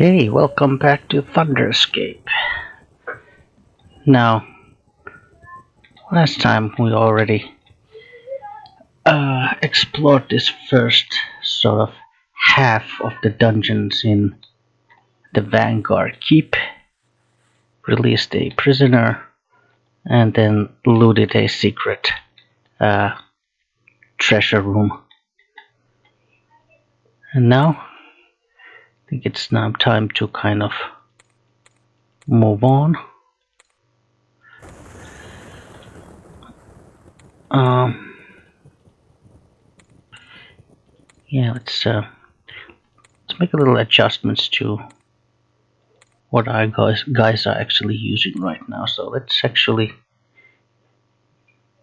Hey, welcome back to Thunderscape. Now, last time we already explored this first sort of half of the dungeons in the Vanguard Keep, released a prisoner, and then looted a secret uh, treasure room. And now, I think it's now time to kind of move on. Yeah, let's make a little adjustments to what our guys are actually using right now. So let's actually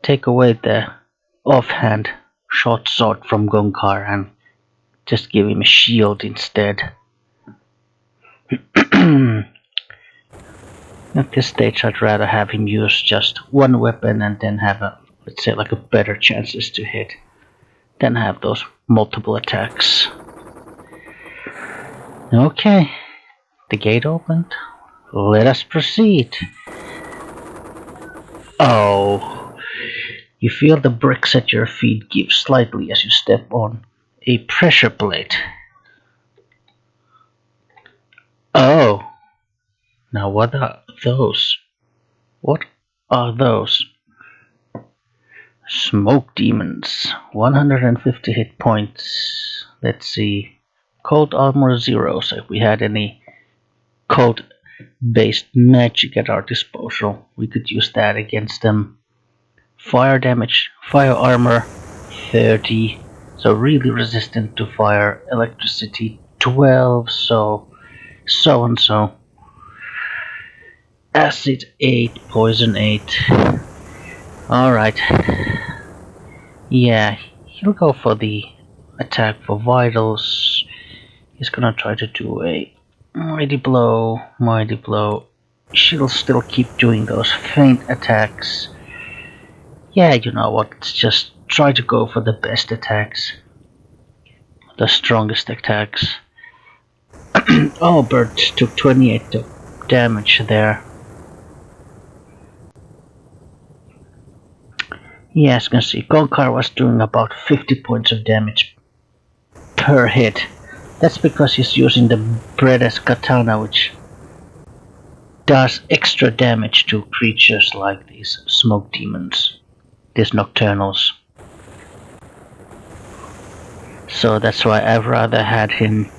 take away the offhand short sword from Gonkar and just give him a shield instead. At this stage I'd rather have him use just one weapon and then have let's say like a better chances to hit than have those multiple attacks. Okay, the gate opened. Let us proceed. Oh, you feel the bricks at your feet give slightly as you step on a pressure plate. Oh, now what are those? What are those? Smoke demons, 150 hit points. Let's see. Cold armor 0, so if we had any cold based magic at our disposal, we could use that against them. Fire damage, fire armor 30, so really resistant to fire. Electricity 12, so and so. Acid 8, poison 8. Alright. Yeah, he'll go for the attack for vitals. He's gonna try to do a mighty blow, mighty blow. She'll still keep doing those faint attacks. Yeah, you know what, let's just try to go for the best attacks. The strongest attacks. Oh, Bert took 28 damage there. Yeah, as you can see, Gonkar was doing about 50 points of damage per hit. That's because he's using the Breda's katana, which does extra damage to creatures like these smoke demons, these nocturnals. So that's why I've rather had him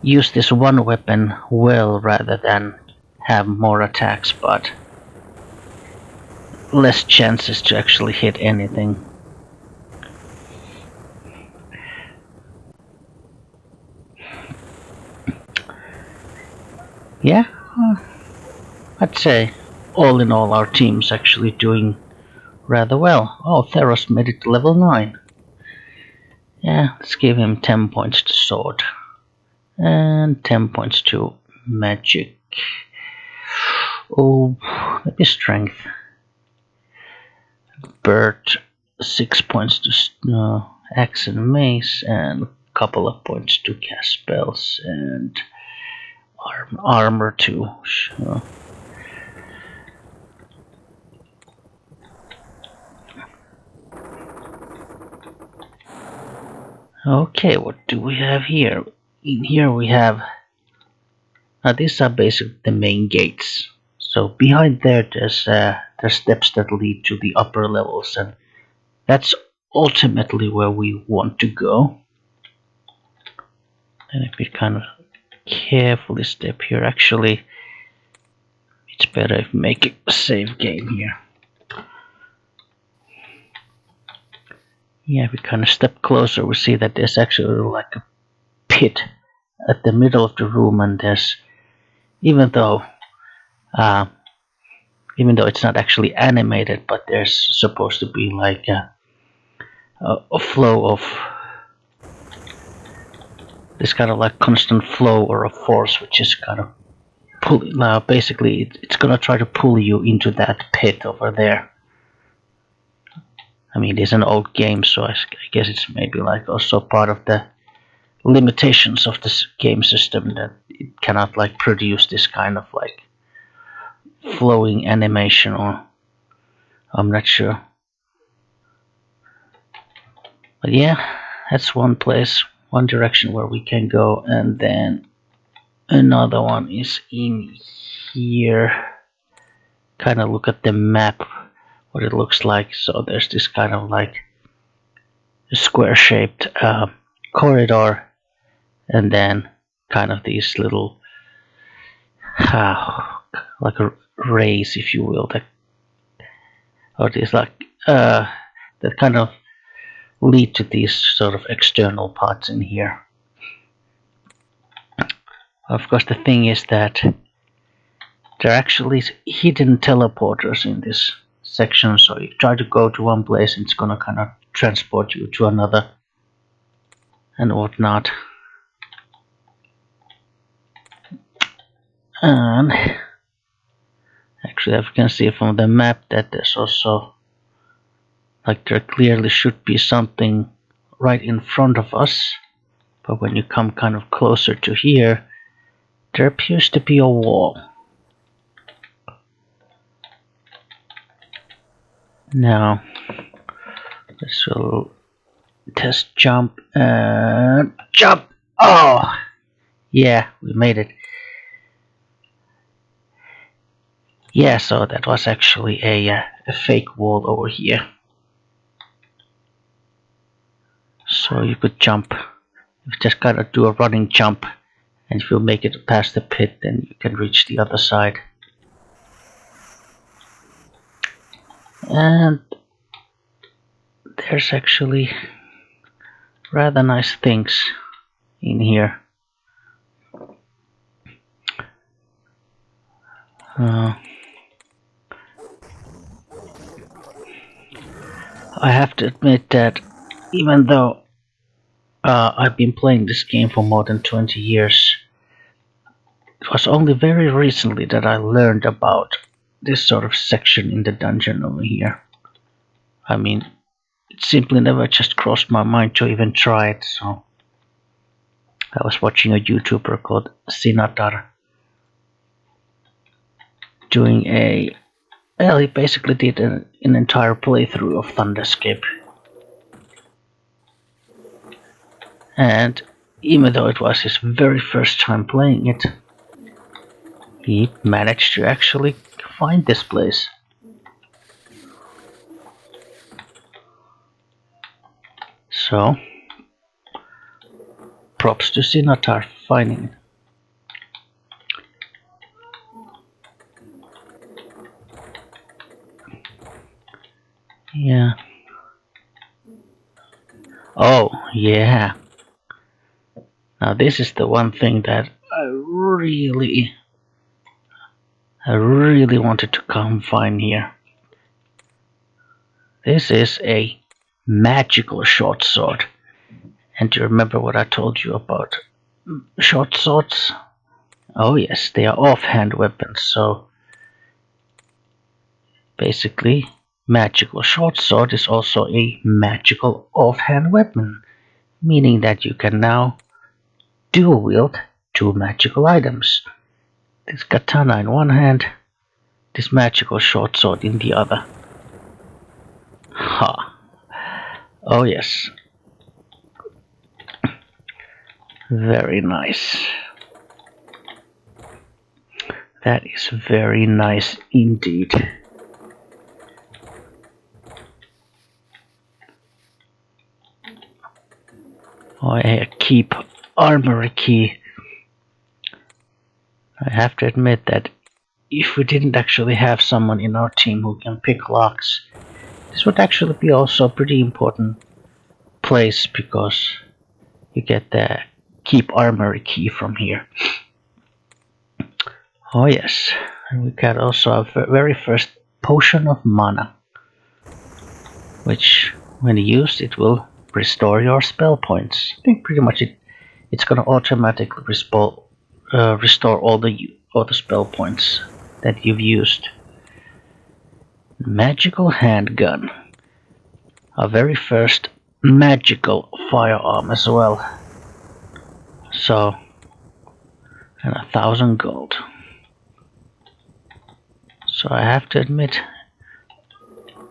use this one weapon well rather than have more attacks, but less chances to actually hit anything. Yeah, I'd say all in all our team's actually doing rather well. Oh, Theros made it to level 9. Yeah, let's give him 10 points to sword. And 10 points to magic. Oh, maybe strength. Bert, 6 points to axe and mace, and a couple of points to cast spells, and armor too. Sure. Okay, what do we have here? In here we have... Now these are basically the main gates. So behind there there's steps that lead to the upper levels, and that's ultimately where we want to go. And if we kind of carefully step here, actually it's better if we make a save game here. Yeah, if we kind of step closer, we see that there's actually like a pit at the middle of the room, and there's, even though it's not actually animated, but there's supposed to be like a flow of this kind of like constant flow or a force, which is kind of pulling. Now basically it's gonna try to pull you into that pit over there. I mean, it's an old game, so I guess it's maybe like also part of the limitations of this game system that it cannot like produce this kind of like flowing animation, or I'm not sure. But yeah, that's one place, one direction where we can go, and then another one is in here. Kind of look at the map, what it looks like. So there's this kind of like square-shaped corridor, and then kind of these little like a rays, if you will, that or these like that kind of lead to these sort of external parts in here. Of course, the thing is that there are actually hidden teleporters in this section, so you try to go to one place and it's gonna kind of transport you to another and whatnot. And actually, as you can see from the map, that there's also like there clearly should be something right in front of us, but when you come kind of closer to here, there appears to be a wall. Now, let's do test jump and jump. Oh, yeah, we made it. Yeah, so that was actually a fake wall over here. So you could jump. You just gotta do a running jump, and if you make it past the pit, then you can reach the other side. And there's actually rather nice things in here. I have to admit that even though I've been playing this game for more than 20 years, it was only very recently that I learned about this sort of section in the dungeon over here. I mean, it simply never just crossed my mind to even try it, so I was watching a YouTuber called Sinatar doing well, he basically did an entire playthrough of Thunderscape. And even though it was his very first time playing it, he managed to actually find this place. So, props to Sinatar for finding it. Yeah. Oh, yeah. Now this is the one thing that I really wanted to come find here. This is a magical short sword. And do you remember what I told you about short swords? Oh yes, they are offhand weapons, so basically magical short sword is also a magical offhand weapon, meaning that you can now dual wield two magical items. This katana in one hand, this magical short sword in the other. Ha! Oh yes. Very nice. That is very nice indeed. Oh, I keep armory key. I have to admit that if we didn't actually have someone in our team who can pick locks, this would actually be also a pretty important place, because you get the keep armory key from here. Oh yes, and we got also our very first potion of mana, which when used it will restore your spell points. I think pretty much it's gonna automatically restore all the spell points that you've used. Magical handgun, our very first magical firearm as well. So, and 1,000 gold. So I have to admit,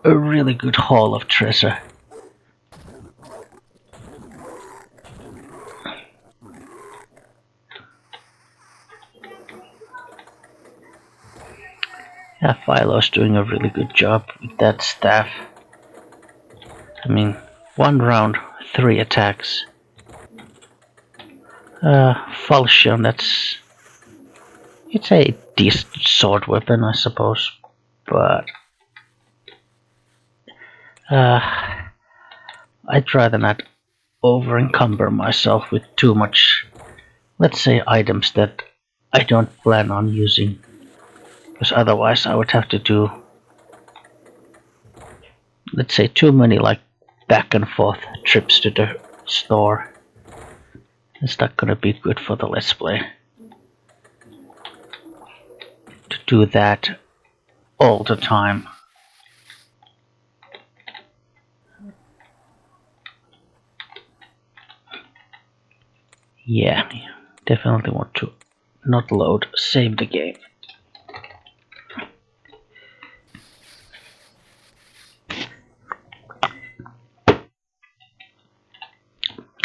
a really good haul of treasure. Yeah, Philo's doing a really good job with that staff. I mean, 1 round, 3 attacks. Falchion, it's a decent sword weapon, I suppose, but I'd rather not over encumber myself with too much, let's say, items that I don't plan on using, because otherwise I would have to do, let's say, too many like back and forth trips to the store. It's not gonna be good for the Let's Play to do that all the time. Yeah, definitely want to not load, save the game.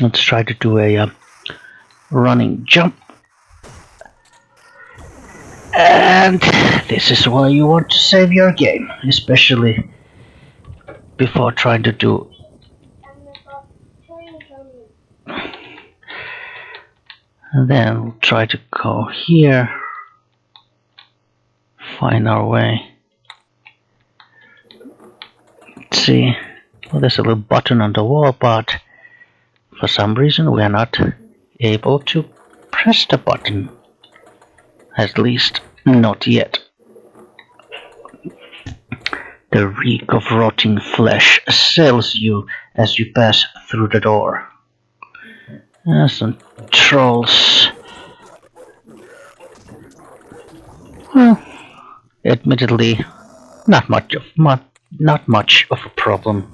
Let's try to do a running jump. And this is why you want to save your game, especially before trying to do. And then we'll try to go here, find our way. Let's see. Well, there's a little button on the wall, but for some reason we are not able to press the button. At least not yet. The reek of rotting flesh assails you as you pass through the door. Some trolls. Well, admittedly, not much of a problem.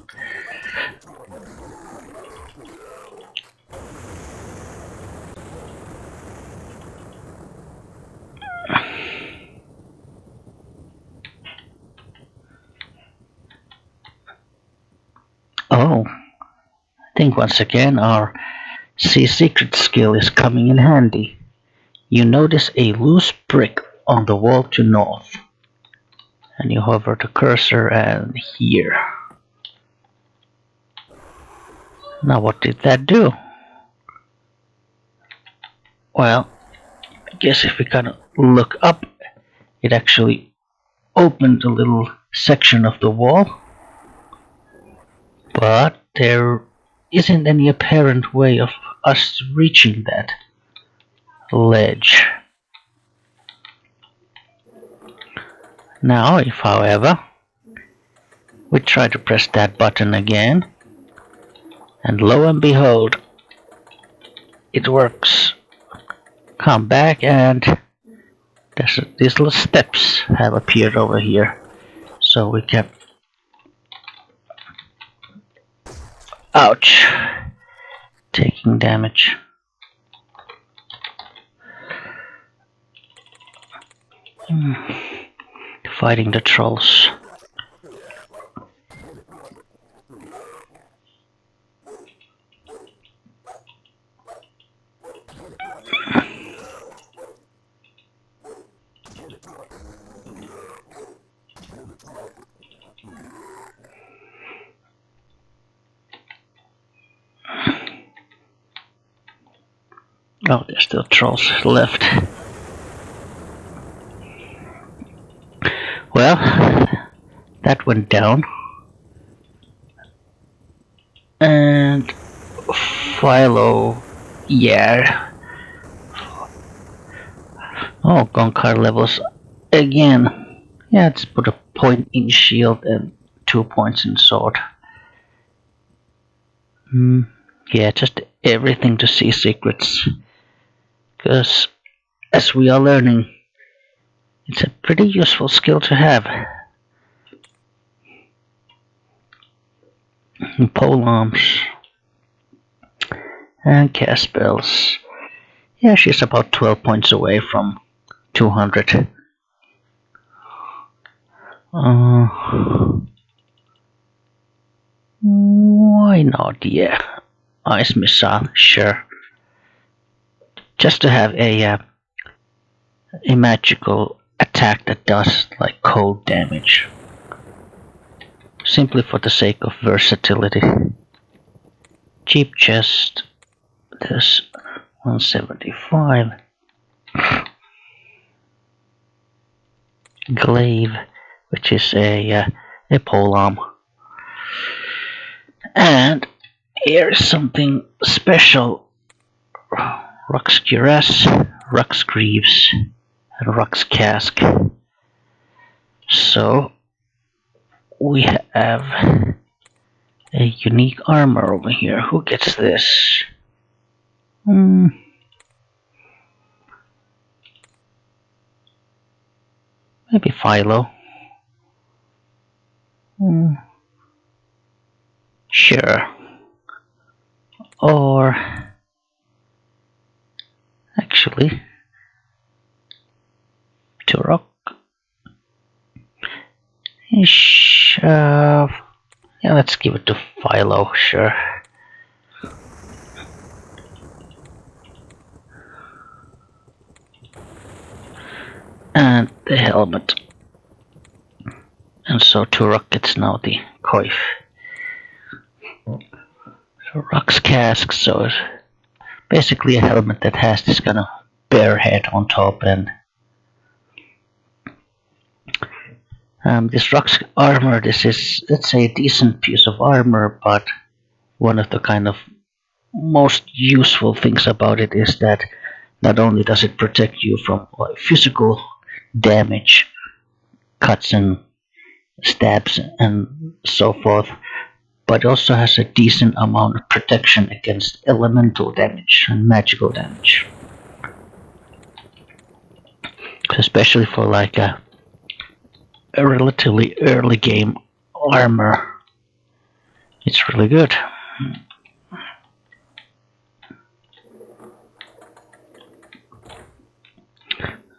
Oh, I think once again our See Secret skill is coming in handy. You notice a loose brick on the wall to north, and you hover the cursor and here. Now what did that do? Well, I guess if we kind of look up, it actually opened a little section of the wall, but there isn't any apparent way of us reaching that ledge. Now, if however, we try to press that button again, and lo and behold, it works. Come back and these little steps have appeared over here, so we can. Ouch! Taking damage. Fighting the trolls. Oh, there's still trolls left. Well, that went down. And Philo, yeah. Oh, Gonkar levels again. Yeah, let's put a point in shield and 2 points in sword. Yeah, just everything to see secrets. Because, as we are learning, it's a pretty useful skill to have. Pole arms and cast spells. Yeah, she's about 12 points away from 200. Why not? Yeah. Ice missile, sure. Just to have a magical attack that does like cold damage. Simply for the sake of versatility. Cheap chest. There's 175. Glaive, which is a polearm. And here's something special. Rux cuirass, Rux greaves, and Rux cask. So we have a unique armor over here. Who gets this? Maybe Philo. Sure. Or actually, Turok. Yeah, let's give it to Philo, sure. And the helmet. And so Turok gets now the coif. So Rux cask, so it's basically a helmet that has this kind of bear head on top, and this Rux armor, this is, let's say, a decent piece of armor, but one of the kind of most useful things about it is that not only does it protect you from like, physical damage, cuts and stabs and so forth, but also has a decent amount of protection against elemental damage and magical damage. Especially for like a relatively early game armor, it's really good.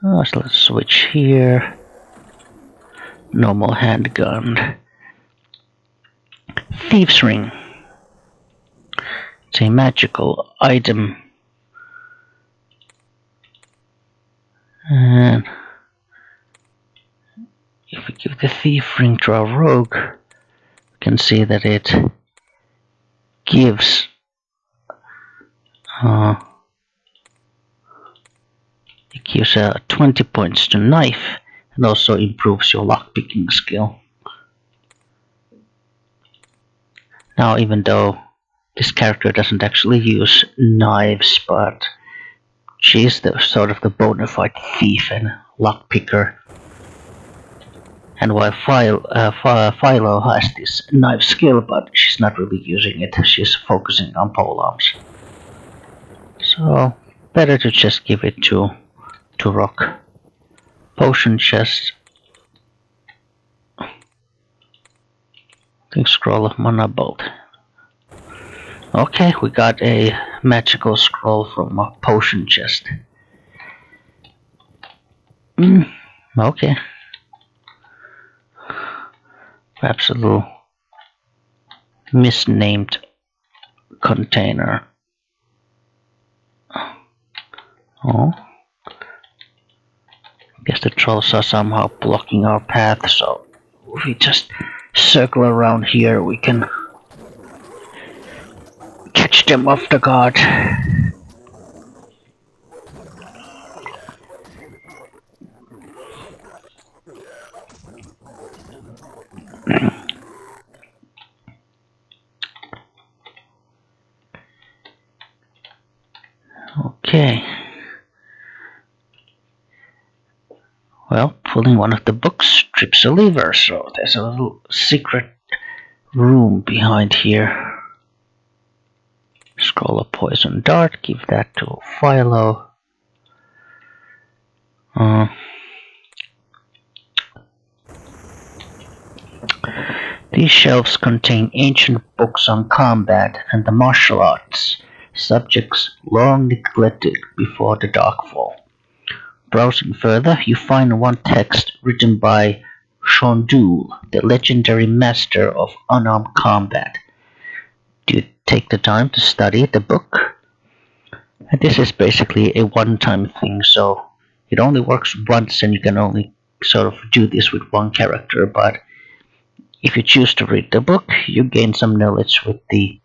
So let's switch here. Normal handgun. Thieves' Ring. It's a magical item. And if we give the Thief Ring to our rogue, we can see that it gives it gives 20 points to knife, and also improves your lockpicking skill. Now, even though this character doesn't actually use knives, but she's the sort of the bona fide thief and lockpicker. And while Philo has this knife skill, but she's not really using it, she's focusing on polearms. So, better to just give it to Rock. Potion chest. I think scroll of mana bolt. Okay, we got a magical scroll from a potion chest. Okay. Perhaps a little misnamed container. Oh. Guess the trolls are somehow blocking our path, so if we just circle around here, we can catch them off the guard. Okay. Well, pulling one of the books trips a lever, so there's a little secret room behind here. Scroll of poison dart, give that to Philo. These shelves contain ancient books on combat and the martial arts. subjects long neglected before the Darkfall. Browsing further, you find one text written by Shondul, the legendary master of unarmed combat. Do you take the time to study the book? This is basically a one-time thing, so it only works once and you can only sort of do this with one character, but if you choose to read the book, you gain some knowledge with the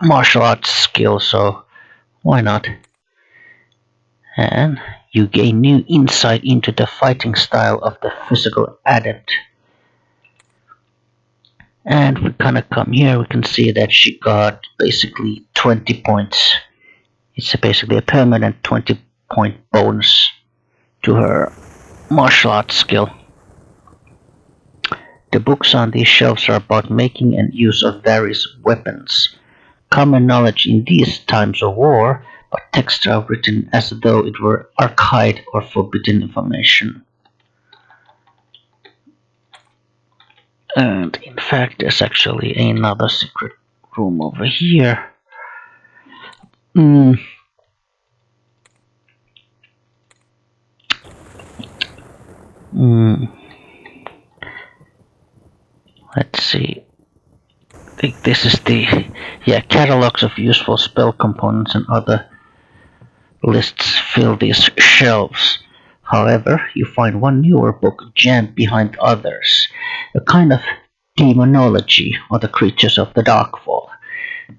martial arts skill, so why not? And you gain new insight into the fighting style of the physical adept. And we kind of come here, we can see that she got basically 20 points. It's basically a permanent 20-point bonus to her martial arts skill. The books on these shelves are about making and use of various weapons. Common knowledge in these times of war, but texts are written as though it were archaic or forbidden information. And in fact, there's actually another secret room over here. Let's see. I think this is the catalogs of useful spell components and other lists fill these shelves. However, you find one newer book jammed behind others, a kind of demonology or the creatures of the Darkfall.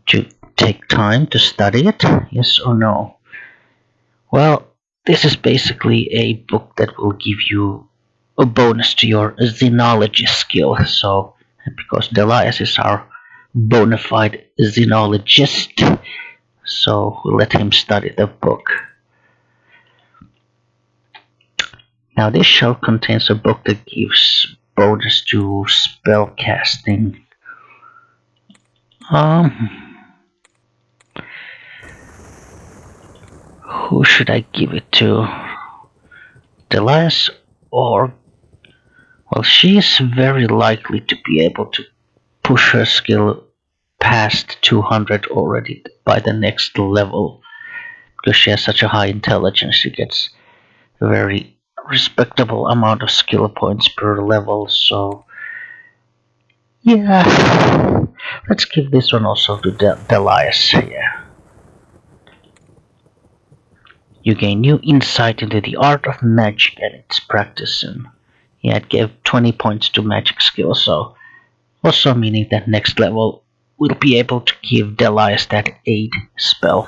Do you take time to study it? Yes or no? Well, this is basically a book that will give you a bonus to your xenology skill. So, because Delias is our bona fide xenologist, so we'll let him study the book. Now, this shelf contains a book that gives bonus to spell casting. Who should I give it to? Delias or... Well, she is very likely to be able to push her skill past 200 already by the next level. Because she has such a high intelligence, she gets a very respectable amount of skill points per level, so... Yeah, let's give this one also to Delias, yeah. You gain new insight into the art of magic and its practice, and yeah, it gave 20 points to magic skill, so also meaning that next level we'll be able to give Delias that aid spell.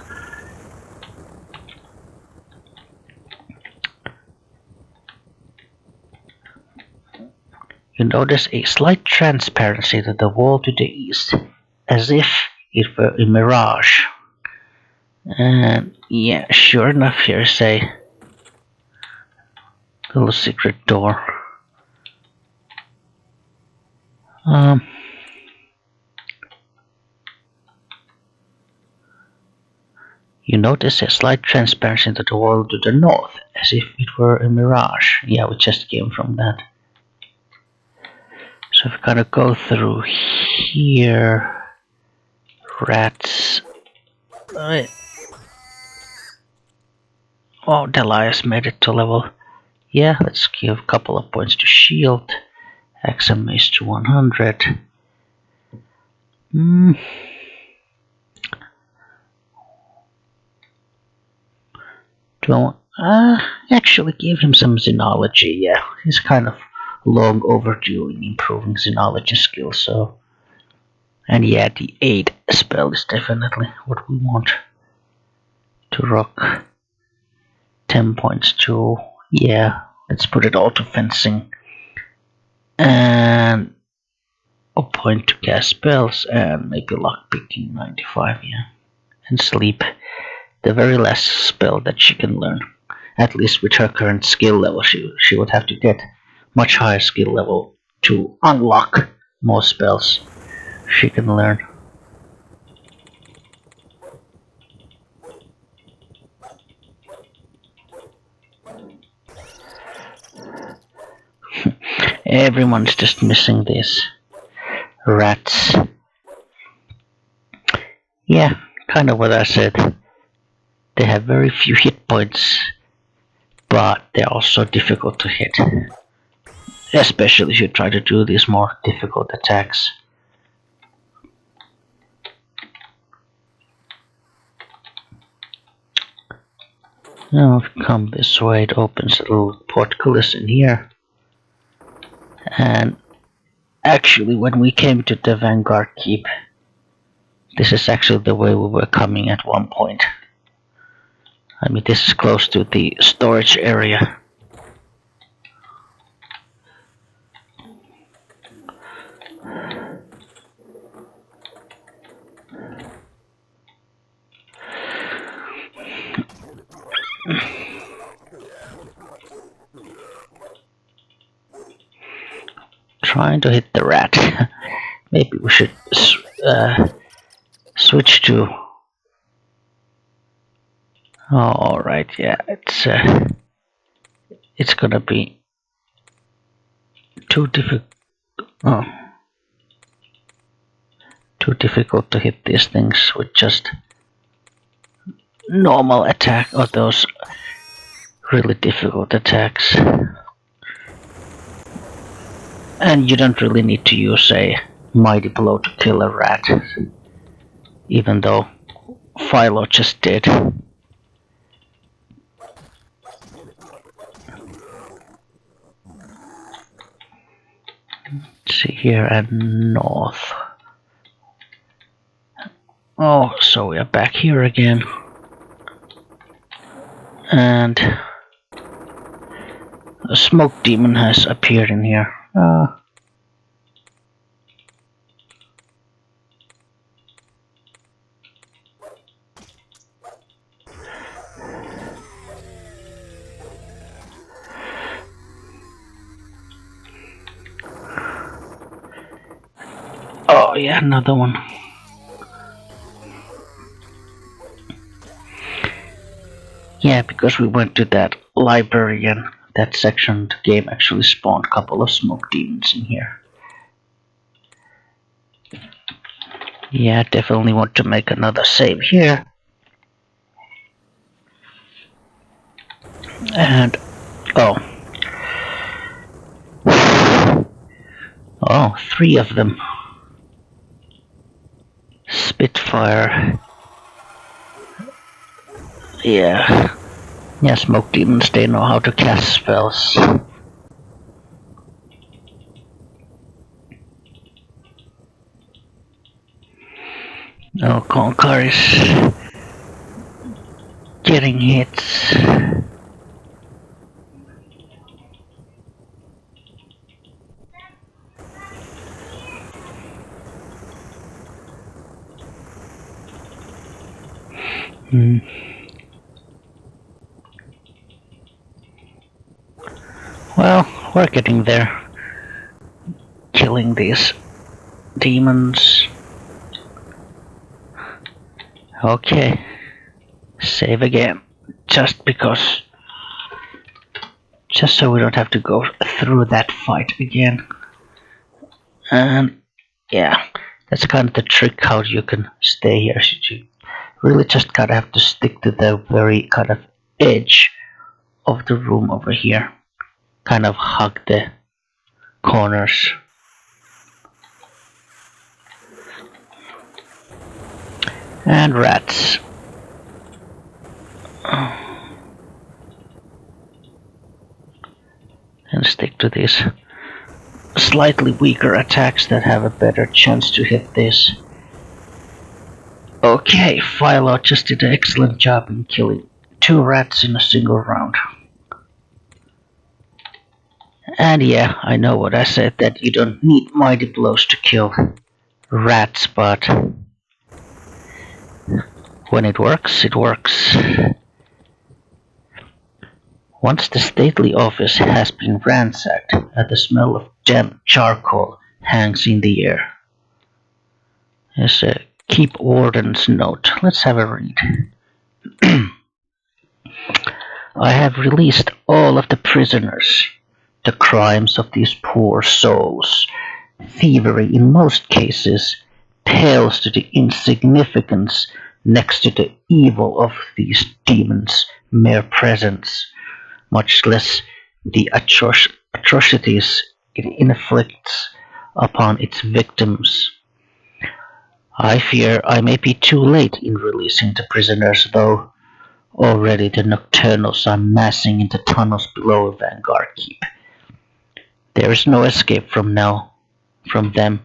You notice a slight transparency to the wall to the east, as if it were a mirage. And yeah, sure enough, here's a little secret door. You notice a slight transparency to the wall to the north, as if it were a mirage. Yeah, we just came from that. So if we gotta go through here, rats. Oh, Delias made it to level. Yeah, let's give a couple of points to shield. XM is to 100. Do I actually give him some xenology? Yeah, he's kind of long overdue in improving xenology skills, so... And yeah, the aid spell is definitely what we want to rock. 10 points to... Yeah, let's put it all to fencing. And a point to cast spells, and maybe lockpicking 95, yeah. And sleep, the very last spell that she can learn. At least with her current skill level, she would have to get much higher skill level to unlock more spells she can learn. Everyone's just missing these rats. Yeah, kind of what I said. They have very few hit points, but they're also difficult to hit. Especially if you try to do these more difficult attacks. Now if you come this way, it opens a little portcullis in here. And actually, when we came to the Vanguard Keep, this is actually the way we were coming at one point. I mean, this is close to the storage area. Trying to hit the rat. Maybe we should switch to... Oh, alright, yeah, it's gonna be too difficult. Oh. Too difficult to hit these things with just normal attack or those really difficult attacks. And you don't really need to use a mighty blow to kill a rat, even though Philo just did. Let's see here and north. Oh, so we are back here again. And a smoke demon has appeared in here. Oh yeah, another one. Yeah, because we went to that library and that section, the game actually spawned a couple of smoke demons in here. Yeah, definitely want to make another save here. And oh, 3 of them. Spitfire. Yeah, smoke demons, they know how to cast spells. Oh, Conquer is getting hits. Well, we're getting there. Killing these demons. Okay. Save again. Just because. Just so we don't have to go through that fight again. And yeah, that's kind of the trick how you can stay here. You really just gotta have to stick to the very kind of edge of the room over here. Kind of hug the corners. And rats. And stick to these slightly weaker attacks that have a better chance to hit this. Okay, Philo just did an excellent job in killing 2 rats in a single round. And yeah, I know what I said, that you don't need mighty blows to kill rats, but when it works, it works. Once the stately office has been ransacked, the smell of damp charcoal hangs in the air. There's a keep warden's note. Let's have a read. I have released all of the prisoners. The crimes of these poor souls, thievery in most cases, pales to the insignificance next to the evil of these demons' mere presence, much less the atrocities it inflicts upon its victims. I fear I may be too late in releasing the prisoners, though. Already the Nocturnals are massing in the tunnels below Vanguard Keep. There is no escape from them,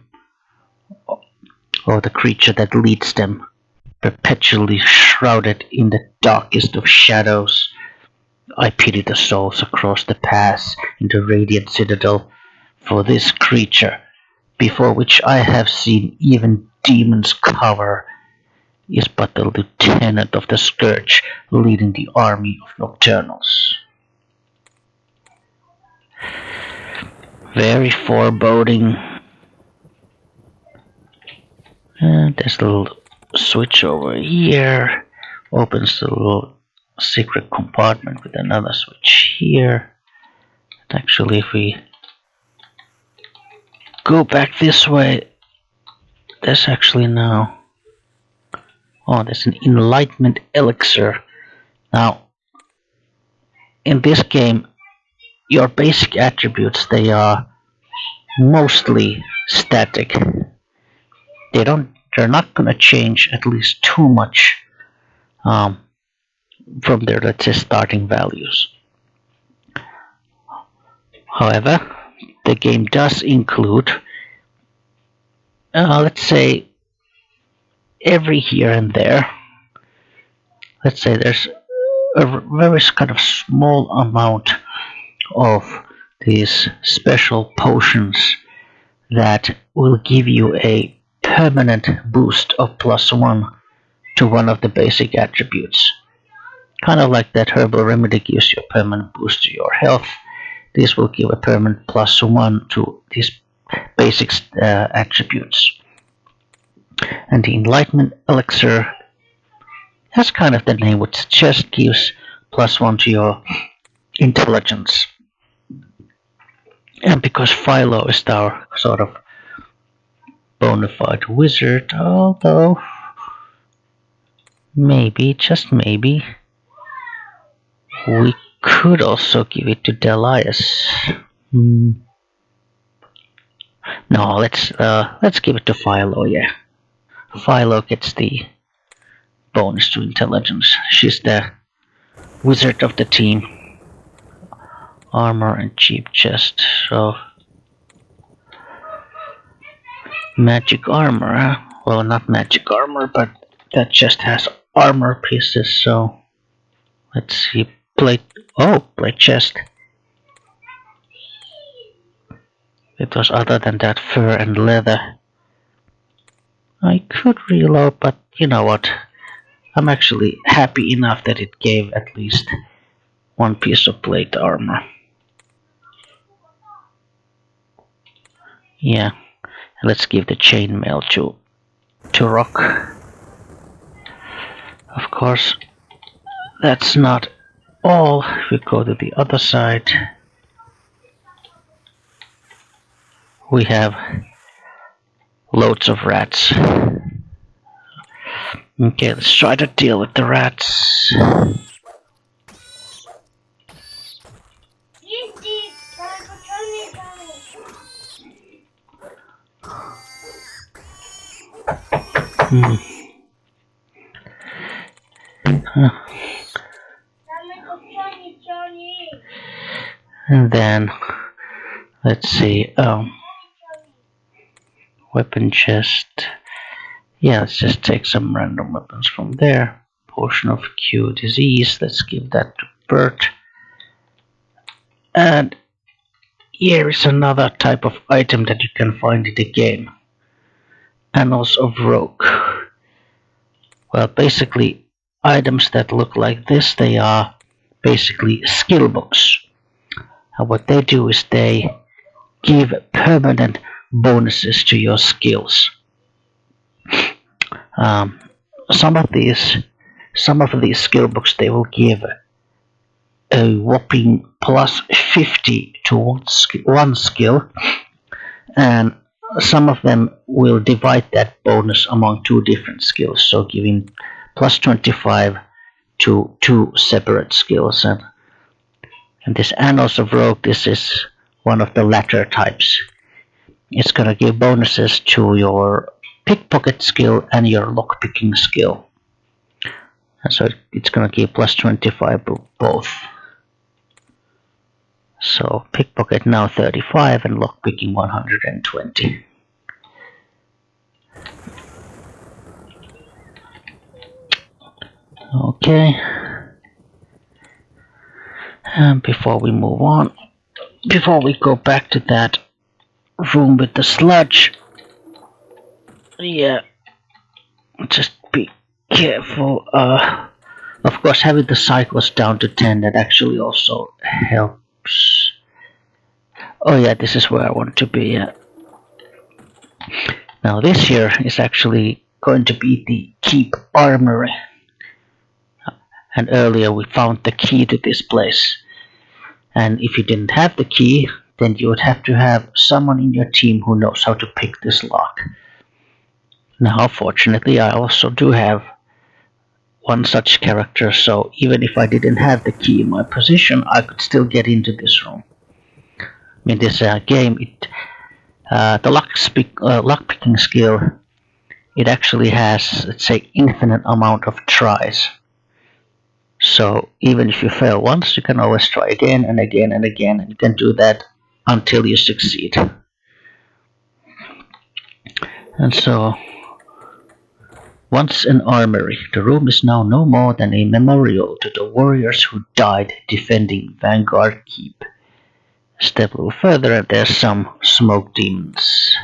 or the creature that leads them, perpetually shrouded in the darkest of shadows. I pity the souls across the pass in the Radiant Citadel, for this creature, before which I have seen even demons cower, is but the lieutenant of the Scourge leading the army of Nocturnals. Very foreboding. And there's a little switch over here. Opens the little secret compartment with another switch here. Actually, if we go back this way, there's actually now... Oh, there's an enlightenment elixir. Now, in this game, your basic attributes, they are mostly static. They're not gonna change at least too much from their, let's say, starting values. However, the game does include, let's say, every here and there, let's say there's a very kind of small amount of these special potions that will give you a permanent boost of +1 to one of the basic attributes. Kind of like that herbal remedy gives you a permanent boost to your health, this will give a permanent +1 to these basic attributes. And the enlightenment elixir, that's kind of the name, which just gives +1 to your intelligence. And because Philo is our sort of bona fide wizard, although maybe, just maybe, we could also give it to Delias. No, let's give it to Philo, yeah. Philo gets the bonus to intelligence. She's the wizard of the team. Armor and cheap chest, so... Magic armor, huh? Well, not magic armor, but that chest has armor pieces, so... Let's see, plate... Oh, plate chest. It was other than that fur and leather. I could reload, but you know what? I'm actually happy enough that it gave at least one piece of plate armor. Yeah, let's give the chainmail to Rock. Of course, that's not all. If we go to the other side, we have loads of rats. Okay, let's try to deal with the rats. And then, let's see, weapon chest. Yeah, let's just take some random weapons from there. Potion of Cure Disease, let's give that to Bert. And here is another type of item that you can find in the game. Annals of Rogue. Well, basically, items that look like this, they are basically skill books. And what they do is they give permanent bonuses to your skills. Some of these skill books, they will give a whopping +50 to one skill, and some of them will divide that bonus among two different skills, so giving plus 25 to 2 separate skills. And this Annals of Rogue, this is one of the latter types. It's gonna give bonuses to your pickpocket skill and your lockpicking skill. And so it's gonna give plus 25 both. So pickpocket now 35 and lockpicking 120. Okay. And before we move on, before we go back to that room with the sludge, yeah, just be careful. Of course, having the cycles down to 10, that actually also helps. Oh yeah, this is where I want to be. Yeah. Now this here is actually going to be the Keep Armory. And earlier we found the key to this place. And if you didn't have the key, then you would have to have someone in your team who knows how to pick this lock. Now, fortunately, I also do have one such character, so even if I didn't have the key in my position, I could still get into this room. I mean, this game, the lockpicking skill, it actually has, let's say, infinite amount of tries. So even if you fail once, you can always try again and again and again, and you can do that until you succeed. And so, once an armory, the room is now no more than a memorial to the warriors who died defending Vanguard Keep. Step a little further and there's some smoke demons.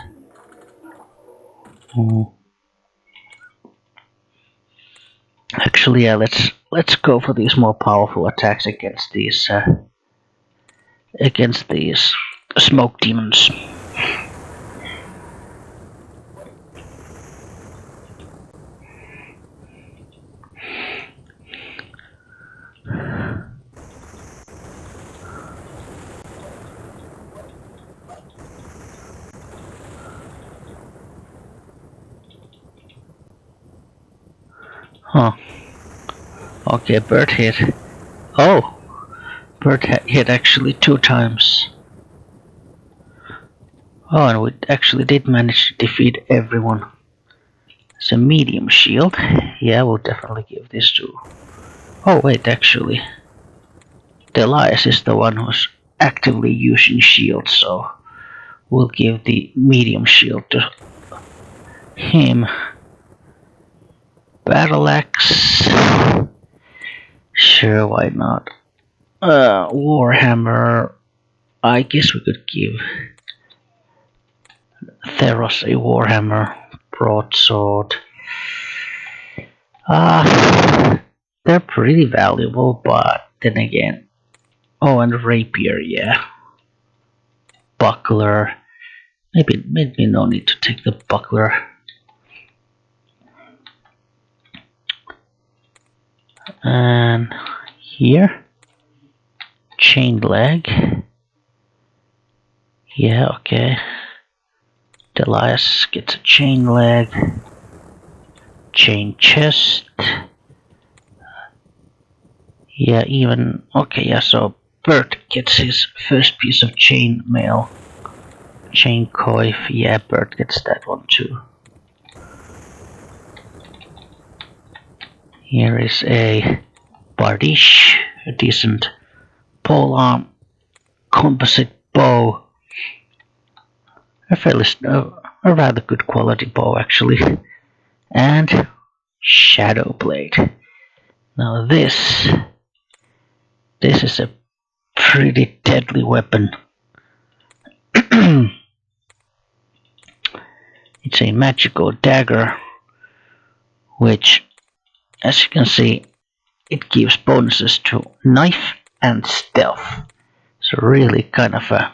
Actually, yeah, let's go for these more powerful attacks against these smoke demons. Huh. Okay, bird hit. Oh! Bird hit actually 2 times. Oh, and we actually did manage to defeat everyone. It's a medium shield. Yeah, we'll definitely give this to... Oh wait, actually. Delias is the one who's actively using shield, so we'll give the medium shield to him. Battle axe. Sure, why not? Warhammer. I guess we could give Theros a Warhammer. Broadsword. They're pretty valuable, but then again. Oh, and rapier, yeah. Buckler. Maybe no need to take the buckler. And here, chain leg. Yeah, okay. Delias gets a chain leg. Chain chest. Yeah, even okay. Yeah, so Bert gets his first piece of chain mail. Chain coif. Yeah, Bert gets that one too. Here is a Bardiche, a decent polearm composite bow. A rather good quality bow actually. And Shadow Blade. Now this is a pretty deadly weapon. It's a magical dagger, which, as you can see, it gives bonuses to knife and stealth. So really kind of a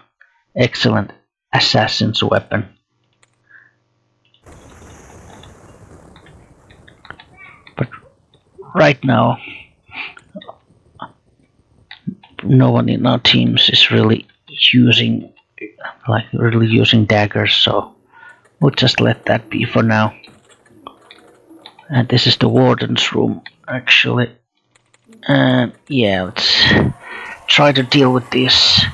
excellent assassin's weapon. But right now, no one in our teams is really using daggers, so we'll just let that be for now. And this is the warden's room, actually. And yeah, let's try to deal with these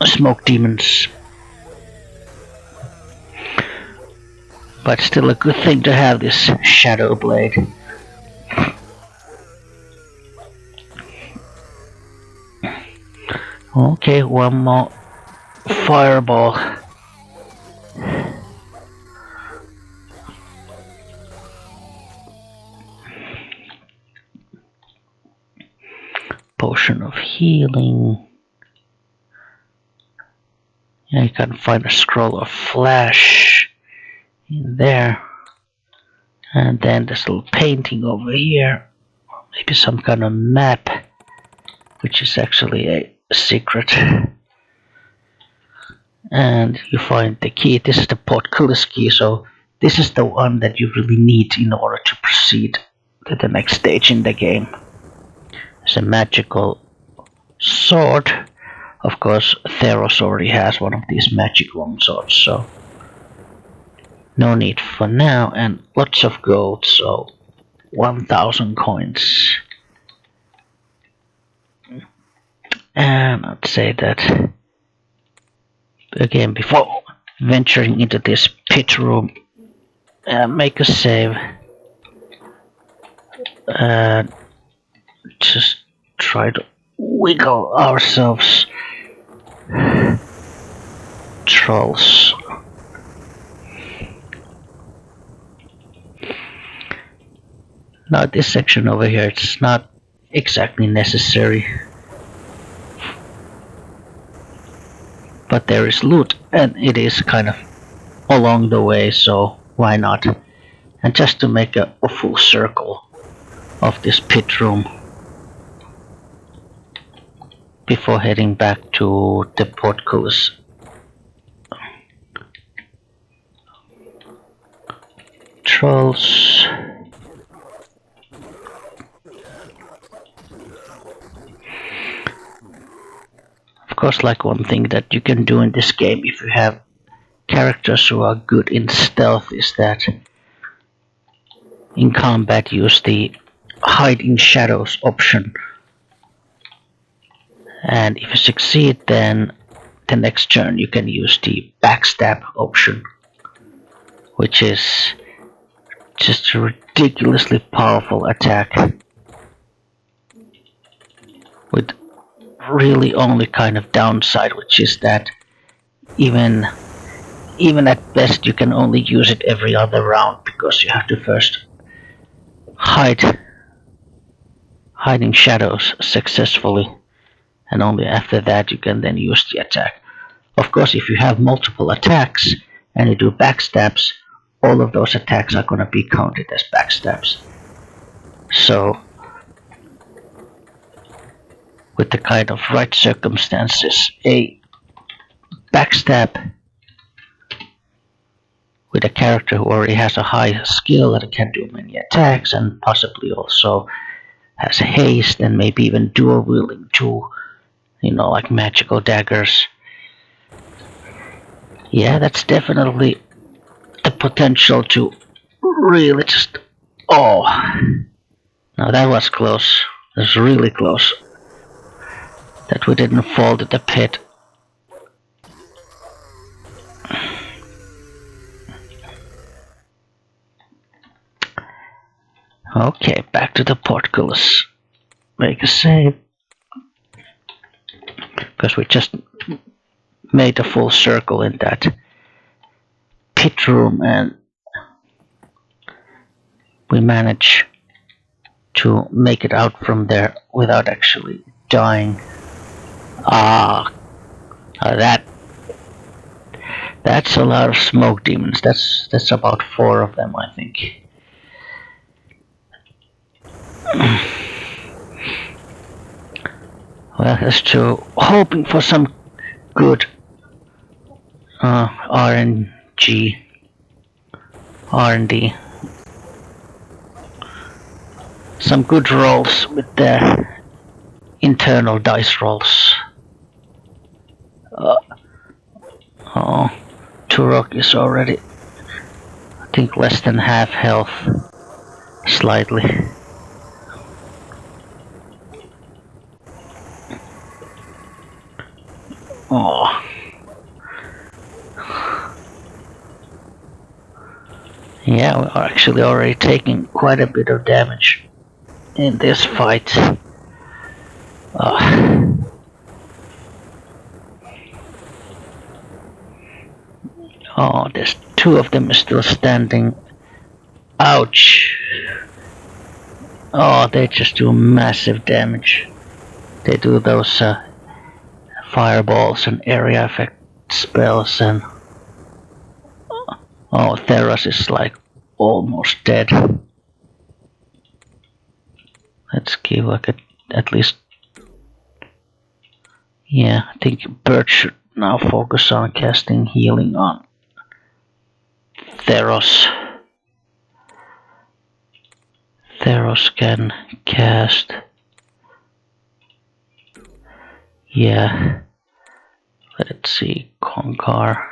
smoke demons. But still a good thing to have this shadow blade. Okay, one more fireball. Potion of healing. Yeah, you can find a scroll of flash in there. And then this little painting over here. Maybe some kind of map, which is actually a secret. And you find the key. This is the portcullis key, so this is the one that you really need in order to proceed to the next stage in the game. It's a magical sword. Of course, Theros already has one of these magic long swords, so no need for now. And lots of gold, so 1,000 coins. And I'd say that again, before venturing into this pit room, make a save. Just try to wiggle ourselves. Trolls. Now this section over here, it's not exactly necessary. But there is loot, and it is kind of along the way, so why not? And just to make a full circle of this pit room before heading back to the portcullis. Trolls. Of course, like one thing that you can do in this game if you have characters who are good in stealth is that in combat use the hide in shadows option. And if you succeed, then the next turn you can use the backstab option, which is just a ridiculously powerful attack with really only kind of downside, which is that even at best you can only use it every other round because you have to first hide in shadows successfully, and only after that you can then use the attack. Of course, if you have multiple attacks and you do backstabs, all of those attacks are going to be counted as backstabs. So with the kind of right circumstances, a backstab with a character who already has a high skill that can do many attacks and possibly also has haste and maybe even dual wielding too, like magical daggers. Yeah, that's definitely the potential to really just... Oh, now that was close. That was really close. That we didn't fall to the pit. Okay, back to the portcullis. Make a save. Because we just made a full circle in that pit room and we managed to make it out from there without actually dying. That's a lot of smoke demons. That's about 4 of them, I think. Well, as to hoping for some good RNG, R&D, some good rolls with their internal dice rolls. Turok is already think less than half health, slightly. Oh. Yeah, we are actually already taking quite a bit of damage in this fight. Oh, there's two of them still standing. Ouch! Oh, they just do massive damage. They do those fireballs and area effect spells, and oh, Theros is like almost dead. Let's give like at least. Yeah, I think Bird should now focus on casting healing on Theros. Theros can cast. Yeah. Let's see, Concar.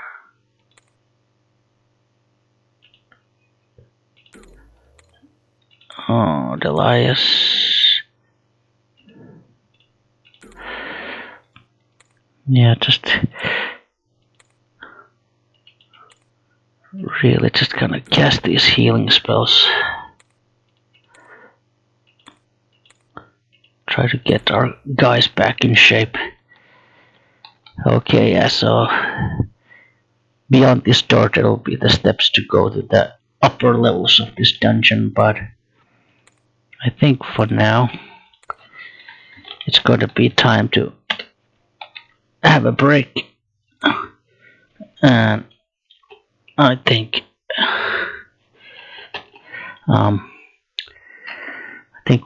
Oh, Delias. Yeah, just really just gonna cast these healing spells. Try to get our guys back in shape. Okay, yeah, so beyond this door there will be the steps to go to the upper levels of this dungeon, but I think for now it's gonna be time to have a break. And I think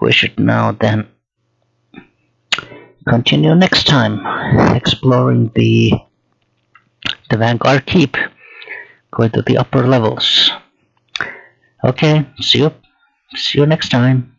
we should now then continue next time exploring the Vanguard Keep, going to the upper levels. Okay, see you next time.